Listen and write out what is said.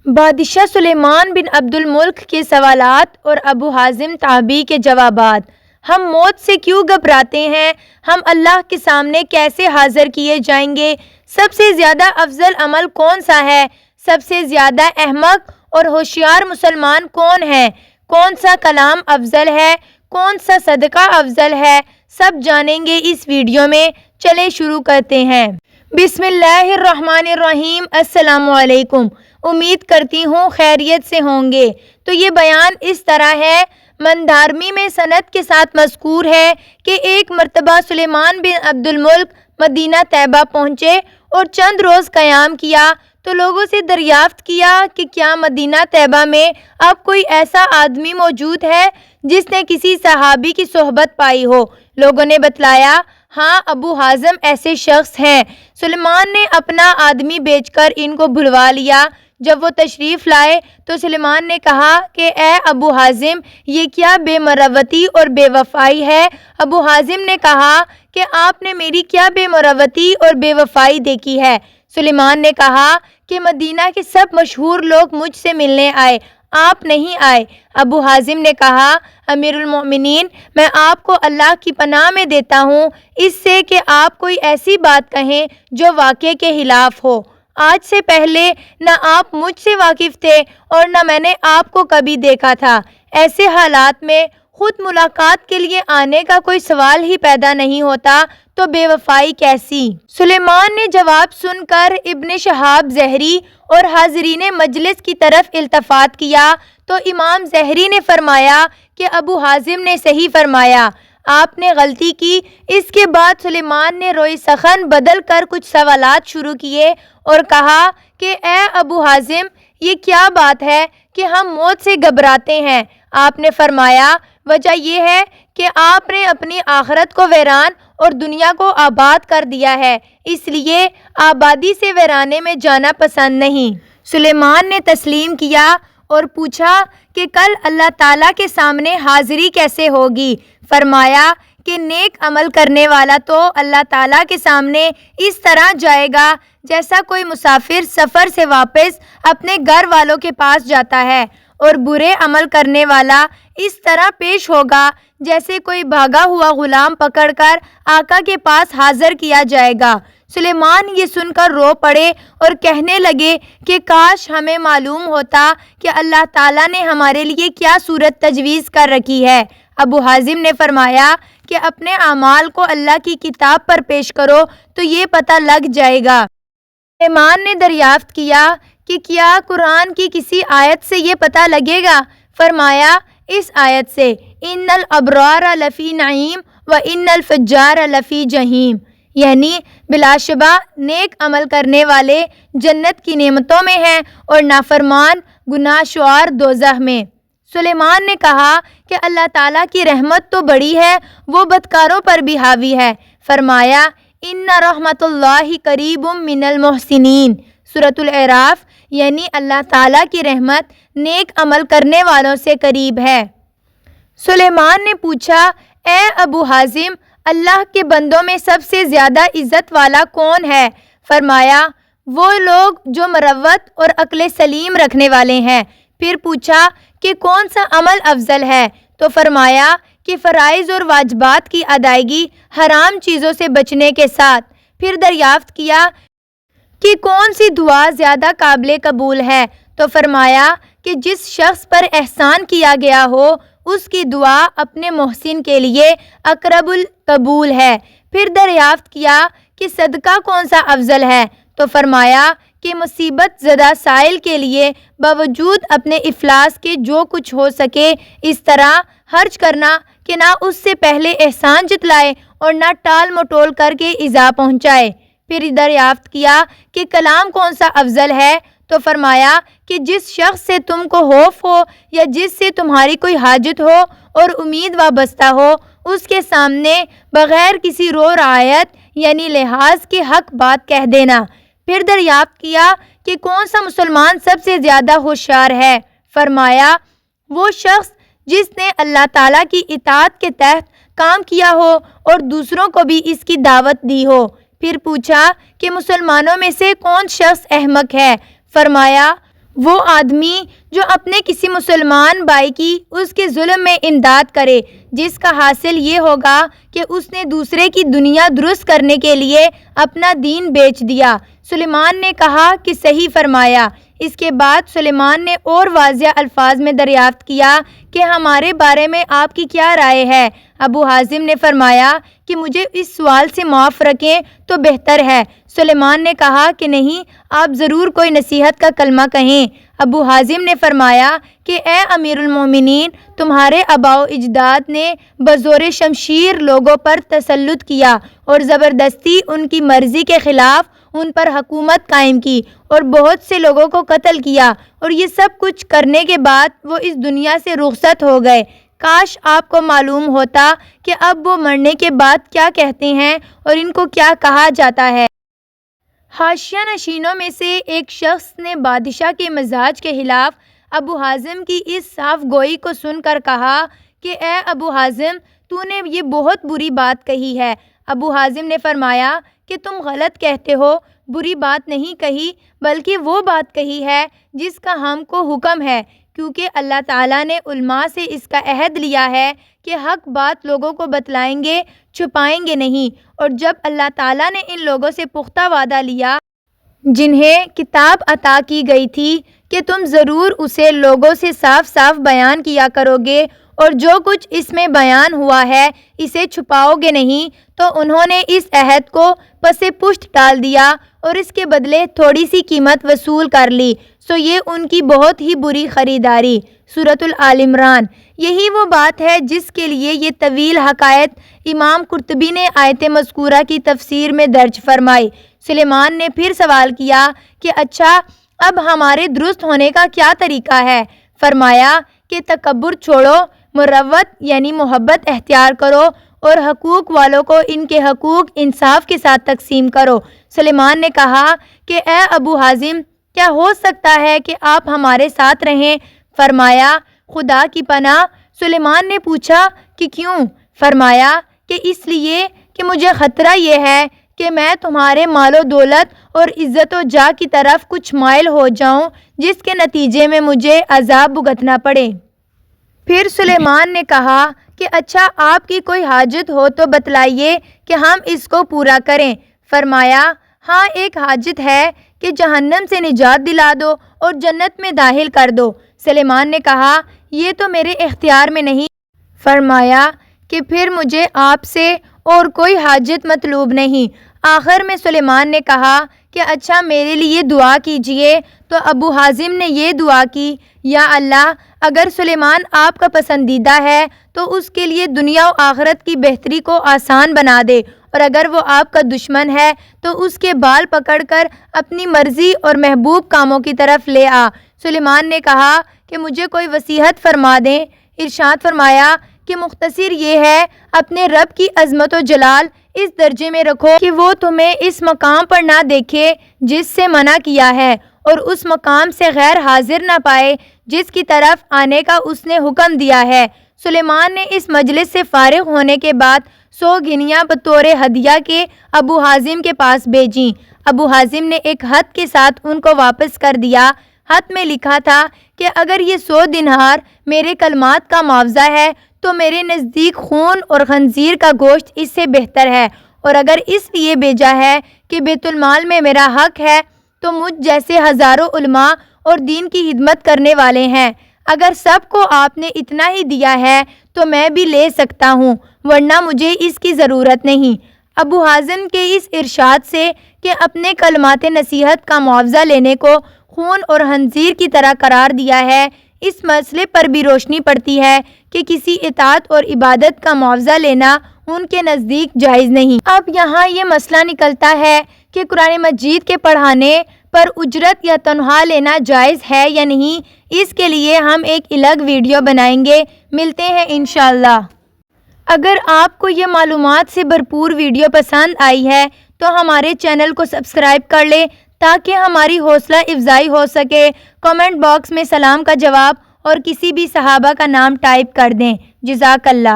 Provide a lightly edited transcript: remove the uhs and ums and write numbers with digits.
بادشاہ سلیمان بن عبد الملک کے سوالات اور ابو حازم تابعی کے جوابات۔ ہم موت سے کیوں گھبراتے ہیں؟ ہم اللہ کے سامنے کیسے حاضر کیے جائیں گے؟ سب سے زیادہ افضل عمل کون سا ہے؟ سب سے زیادہ احمق اور ہوشیار مسلمان کون ہے؟ کون سا کلام افضل ہے؟ کون سا صدقہ افضل ہے؟ سب جانیں گے اس ویڈیو میں۔ چلیں شروع کرتے ہیں۔ بسم اللہ الرحمن الرحیم۔ السلام علیکم۔ امید کرتی ہوں خیریت سے ہوں گے۔ تو یہ بیان اس طرح ہے، مندارمی میں سند کے ساتھ مذکور ہے کہ ایک مرتبہ سلیمان بن عبد الملک مدینہ طیبہ پہنچے اور چند روز قیام کیا تو لوگوں سے دریافت کیا کہ کیا مدینہ طیبہ میں اب کوئی ایسا آدمی موجود ہے جس نے کسی صحابی کی صحبت پائی ہو؟ لوگوں نے بتلایا، ہاں ابو حازم ایسے شخص ہیں۔ سلیمان نے اپنا آدمی بھیج کر ان کو بلوا لیا۔ جب وہ تشریف لائے تو سلیمان نے کہا کہ اے ابو حازم، یہ کیا بے مروتی اور بے وفائی ہے؟ ابو حازم نے کہا کہ آپ نے میری کیا بے مروتی اور بے وفائی دیکھی ہے؟ سلیمان نے کہا کہ مدینہ کے سب مشہور لوگ مجھ سے ملنے آئے، آپ نہیں آئے۔ ابو حازم نے کہا، امیر المومنین، میں آپ کو اللہ کی پناہ میں دیتا ہوں اس سے کہ آپ کوئی ایسی بات کہیں جو واقعے کے خلاف ہو۔ آج سے پہلے نہ آپ مجھ سے واقف تھے اور نہ میں نے آپ کو کبھی دیکھا تھا۔ ایسے حالات میں خود ملاقات کے لیے آنے کا کوئی سوال ہی پیدا نہیں ہوتا تو بے وفائی کیسی؟ سلیمان نے جواب سن کر ابن شہاب زہری اور حاضرین مجلس کی طرف التفات کیا تو امام زہری نے فرمایا کہ ابو حازم نے صحیح فرمایا، آپ نے غلطی کی۔ اس کے بعد سلیمان نے روئی سخن بدل کر کچھ سوالات شروع کیے اور کہا کہ اے ابو حازم، یہ کیا بات ہے کہ ہم موت سے گھبراتے ہیں؟ آپ نے فرمایا، وجہ یہ ہے کہ آپ نے اپنی آخرت کو ویران اور دنیا کو آباد کر دیا ہے، اس لیے آبادی سے ویرانے میں جانا پسند نہیں۔ سلیمان نے تسلیم کیا اور پوچھا کہ کل اللہ تعالیٰ کے سامنے حاضری کیسے ہوگی؟ فرمایا کہ نیک عمل کرنے والا تو اللہ تعالیٰ کے سامنے اس طرح جائے گا جیسا کوئی مسافر سفر سے واپس اپنے گھر والوں کے پاس جاتا ہے، اور برے عمل کرنے والا اس طرح پیش ہوگا جیسے کوئی بھاگا ہوا غلام پکڑ کر آقا کے پاس حاضر کیا جائے گا۔ سلیمان یہ سن کر رو پڑے اور کہنے لگے کہ کاش ہمیں معلوم ہوتا کہ اللہ تعالیٰ نے ہمارے لیے کیا صورت تجویز کر رکھی ہے۔ ابو حازم نے فرمایا کہ اپنے اعمال کو اللہ کی کتاب پر پیش کرو تو یہ پتہ لگ جائے گا۔ سلیمان نے دریافت کیا کہ کیا قرآن کی کسی آیت سے یہ پتہ لگے گا؟ فرمایا، اس آیت سے، ان الابرار لفی نعیم و ان الفجار لفی جحیم، یعنی بلا شبہ نیک عمل کرنے والے جنت کی نعمتوں میں ہیں اور نافرمان گناہ شعار دوزخ میں۔ سلیمان نے کہا کہ اللہ تعالیٰ کی رحمت تو بڑی ہے، وہ بدکاروں پر بھی حاوی ہے۔ فرمایا، ان رحمت اللہ قریب من المحسنین، سورۃ الاعراف، یعنی اللہ تعالیٰ کی رحمت نیک عمل کرنے والوں سے قریب ہے۔ سلیمان نے پوچھا، اے ابو حازم، اللہ کے بندوں میں سب سے زیادہ عزت والا کون ہے؟ فرمایا، وہ لوگ جو مروت اور عقل سلیم رکھنے والے ہیں۔ پھر پوچھا کہ کون سا عمل افضل ہے؟ تو فرمایا کہ فرائض اور واجبات کی ادائیگی حرام چیزوں سے بچنے کے ساتھ۔ پھر دریافت کیا کہ کون سی دعا زیادہ قابل قبول ہے؟ تو فرمایا کہ جس شخص پر احسان کیا گیا ہو اس کی دعا اپنے محسن کے لیے اقرب القبول ہے۔ پھر دریافت کیا کہ صدقہ کون سا افضل ہے؟ تو فرمایا کہ مصیبت زدہ سائل کے لیے باوجود اپنے افلاس کے جو کچھ ہو سکے اس طرح خرچ کرنا کہ نہ اس سے پہلے احسان جتلائے اور نہ ٹال مٹول کر کے ایذا پہنچائے۔ پھر دریافت کیا کہ کلام کون سا افضل ہے؟ تو فرمایا کہ جس شخص سے تم کو خوف ہو یا جس سے تمہاری کوئی حاجت ہو اور امید وابستہ ہو، اس کے سامنے بغیر کسی رو رعایت یعنی لحاظ کے حق بات کہہ دینا۔ پھر دریافت کیا کہ کون سا مسلمان سب سے زیادہ ہوشیار ہے؟ فرمایا، وہ شخص جس نے اللہ تعالیٰ کی اطاعت کے تحت کام کیا ہو اور دوسروں کو بھی اس کی دعوت دی ہو۔ پھر پوچھا کہ مسلمانوں میں سے کون شخص احمق ہے؟ فرمایا، وہ آدمی جو اپنے کسی مسلمان بھائی کی اس کے ظلم میں امداد کرے، جس کا حاصل یہ ہوگا کہ اس نے دوسرے کی دنیا درست کرنے کے لیے اپنا دین بیچ دیا۔ سلیمان نے کہا کہ صحیح فرمایا۔ اس کے بعد سلیمان نے اور واضح الفاظ میں دریافت کیا کہ ہمارے بارے میں آپ کی کیا رائے ہے؟ ابو حازم نے فرمایا کہ مجھے اس سوال سے معاف رکھیں تو بہتر ہے۔ سلیمان نے کہا کہ نہیں، آپ ضرور کوئی نصیحت کا کلمہ کہیں۔ ابو حازم نے فرمایا کہ اے امیر المومنین، تمہارے آباء و اجداد نے بزور شمشیر لوگوں پر تسلط کیا اور زبردستی ان کی مرضی کے خلاف ان پر حکومت قائم کی اور بہت سے لوگوں کو قتل کیا، اور یہ سب کچھ کرنے کے بعد وہ اس دنیا سے رخصت ہو گئے۔ کاش آپ کو معلوم ہوتا کہ اب وہ مرنے کے بعد کیا کہتے ہیں اور ان کو کیا کہا جاتا ہے۔ حاشیہ نشینوں میں سے ایک شخص نے بادشاہ کے مزاج کے خلاف ابو حازم کی اس صاف گوئی کو سن کر کہا کہ اے ابو حازم، تو نے یہ بہت بری بات کہی ہے۔ ابو حازم نے فرمایا کہ تم غلط کہتے ہو، بری بات نہیں کہی، بلکہ وہ بات کہی ہے جس کا ہم کو حکم ہے، کیونکہ اللہ تعالیٰ نے علماء سے اس کا عہد لیا ہے کہ حق بات لوگوں کو بتلائیں گے، چھپائیں گے نہیں۔ اور جب اللہ تعالیٰ نے ان لوگوں سے پختہ وعدہ لیا جنہیں کتاب عطا کی گئی تھی کہ تم ضرور اسے لوگوں سے صاف صاف بیان کیا کرو گے اور جو کچھ اس میں بیان ہوا ہے اسے چھپاؤ گے نہیں، تو انہوں نے اس عہد کو پس پشت ڈال دیا اور اس کے بدلے تھوڑی سی قیمت وصول کر لی، سو یہ ان کی بہت ہی بری خریداری۔ سورۃ آل عمران۔ یہی وہ بات ہے جس کے لیے یہ طویل حکایت امام قرطبی نے آیت مذکورہ کی تفسیر میں درج فرمائی۔ سلیمان نے پھر سوال کیا کہ اچھا، اب ہمارے درست ہونے کا کیا طریقہ ہے؟ فرمایا کہ تکبر چھوڑو، مروت یعنی محبت اختیار کرو اور حقوق والوں کو ان کے حقوق انصاف کے ساتھ تقسیم کرو۔ سلیمان نے کہا کہ اے ابو حازم، کیا ہو سکتا ہے کہ آپ ہمارے ساتھ رہیں؟ فرمایا خدا کی پناہ۔ سلیمان نے پوچھا کہ کیوں؟ فرمایا کہ اس لیے کہ مجھے خطرہ یہ ہے کہ میں تمہارے مال و دولت اور عزت و جاہ کی طرف کچھ مائل ہو جاؤں، جس کے نتیجے میں مجھے عذاب بھگتنا پڑے۔ پھر سلیمان نے کہا کہ اچھا، آپ کی کوئی حاجت ہو تو بتلائیے کہ ہم اس کو پورا کریں۔ فرمایا ہاں، ایک حاجت ہے کہ جہنم سے نجات دلا دو اور جنت میں داخل کر دو۔ سلیمان نے کہا یہ تو میرے اختیار میں نہیں۔ فرمایا کہ پھر مجھے آپ سے اور کوئی حاجت مطلوب نہیں۔ آخر میں سلیمان نے کہا کہ اچھا، میرے لیے دعا کیجئے۔ تو ابو حازم نے یہ دعا کی، یا اللہ، اگر سلیمان آپ کا پسندیدہ ہے تو اس کے لیے دنیا و آخرت کی بہتری کو آسان بنا دے، اور اگر وہ آپ کا دشمن ہے تو اس کے بال پکڑ کر اپنی مرضی اور محبوب کاموں کی طرف لے آ۔ سلیمان نے کہا کہ مجھے کوئی وصیت فرما دیں۔ ارشاد فرمایا کہ مختصر یہ ہے، اپنے رب کی عظمت و جلال اس درجے میں رکھو کہ وہ تمہیں اس مقام پر نہ دیکھے جس سے منع کیا ہے، اور اس مقام سے غیر حاضر نہ پائے جس کی طرف آنے کا اس نے حکم دیا ہے۔ سلیمان نے اس مجلس سے فارغ ہونے کے بعد 100 گھنیاں بطور ہدیہ کے ابو حازم کے پاس بھیجیں۔ ابو حازم نے ایک خط کے ساتھ ان کو واپس کر دیا۔ خط میں لکھا تھا کہ اگر یہ 100 دینار میرے کلمات کا معاوضہ ہے تو میرے نزدیک خون اور خنزیر کا گوشت اس سے بہتر ہے، اور اگر اس لیے بھیجا ہے کہ بیت المال میں میرا حق ہے تو مجھ جیسے ہزاروں علماء اور دین کی خدمت کرنے والے ہیں، اگر سب کو آپ نے اتنا ہی دیا ہے تو میں بھی لے سکتا ہوں، ورنہ مجھے اس کی ضرورت نہیں۔ ابو حازم کے اس ارشاد سے کہ اپنے کلمات نصیحت کا معاوضہ لینے کو خون اور خنزیر کی طرح قرار دیا ہے، اس مسئلے پر بھی روشنی پڑتی ہے کہ کسی اطاعت اور عبادت کا معاوضہ لینا ان کے نزدیک جائز نہیں۔ اب یہاں یہ مسئلہ نکلتا ہے کہ قرآن مجید کے پڑھانے پر اجرت یا تنخواہ لینا جائز ہے یا نہیں، اس کے لیے ہم ایک الگ ویڈیو بنائیں گے۔ ملتے ہیں انشاءاللہ۔ اگر آپ کو یہ معلومات سے بھرپور ویڈیو پسند آئی ہے تو ہمارے چینل کو سبسکرائب کر لیں تاکہ ہماری حوصلہ افزائی ہو سکے۔ کمنٹ باکس میں سلام کا جواب اور کسی بھی صحابہ کا نام ٹائپ کر دیں۔ جزاک اللہ۔